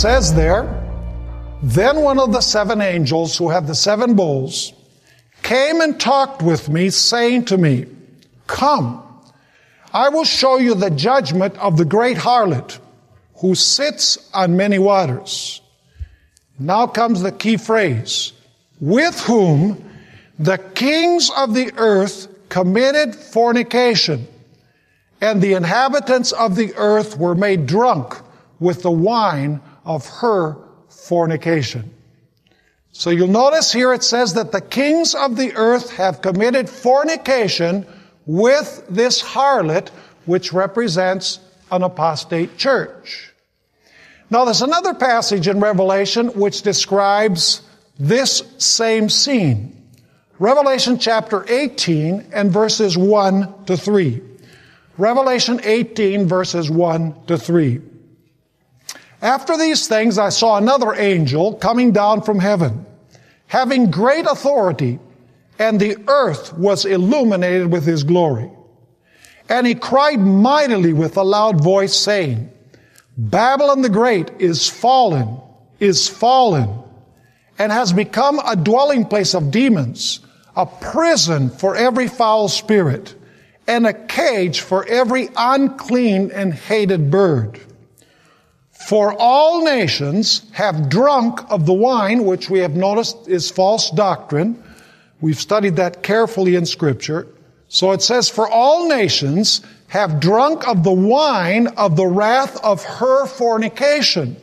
says there, "Then one of the 7 angels who have the 7 bowls came and talked with me, saying to me, 'Come, I will show you the judgment of the great harlot, who sits on many waters.'" Now comes the key phrase, "with whom the kings of the earth committed fornication, and the inhabitants of the earth were made drunk with the wine of her fornication." So you'll notice here it says that the kings of the earth have committed fornication with this harlot, which represents an apostate church. Now there's another passage in Revelation which describes this same scene. Revelation chapter 18 and verses 1 to 3. Revelation 18 verses 1 to 3. "After these things I saw another angel coming down from heaven, having great authority, and the earth was illuminated with his glory. And he cried mightily with a loud voice, saying, 'Babylon the Great is fallen, and has become a dwelling place of demons, a prison for every foul spirit, and a cage for every unclean and hated bird. For all nations have drunk of the wine,'" which we have noticed is false doctrine. We've studied that carefully in Scripture. So it says, "For all nations have drunk of the wine of the wrath of her fornication.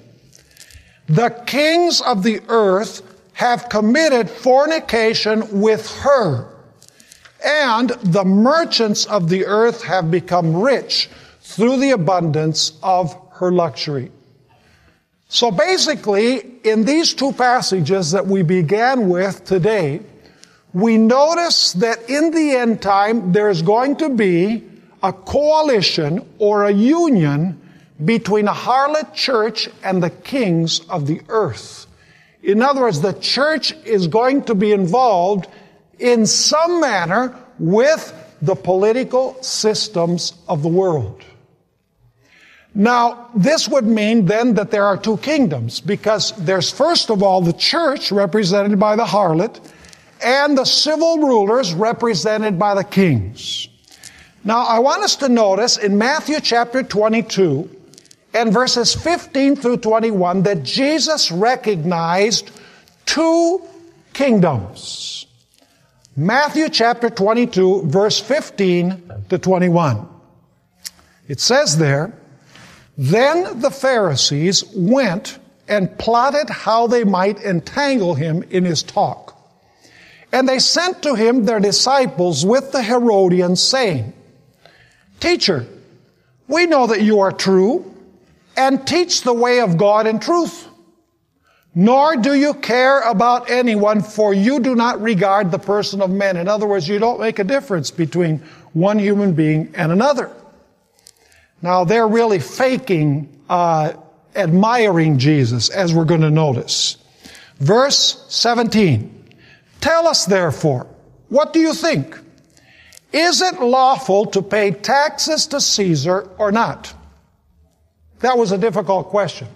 The kings of the earth have committed fornication with her, and the merchants of the earth have become rich through the abundance of her luxury." So basically, in these 2 passages that we began with today, we notice that in the end time, there's going to be a coalition or a union between a harlot church and the kings of the earth. In other words, the church is going to be involved in some manner with the political systems of the world. Now, this would mean then that there are 2 kingdoms, because there's first of all the church represented by the harlot and the civil rulers represented by the kings. Now, I want us to notice in Matthew chapter 22 and verses 15 through 21 that Jesus recognized 2 kingdoms. Matthew chapter 22, verse 15 to 21. It says there, "Then the Pharisees went and plotted how they might entangle him in his talk. And they sent to him their disciples with the Herodians, saying, 'Teacher, we know that you are true, and teach the way of God in truth. Nor do you care about anyone, for you do not regard the person of men.'" In other words, you don't make a difference between one human being and another. Now, they're really faking admiring Jesus, as we're going to notice. Verse 17, "Tell us therefore, what do you think? Is it lawful to pay taxes to Caesar or not?" That was a difficult question.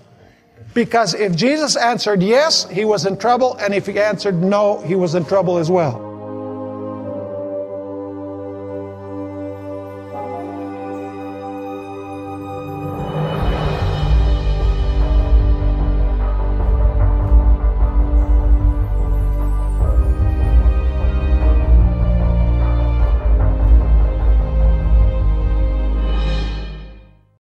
Because if Jesus answered yes, he was in trouble, and if he answered no, he was in trouble as well.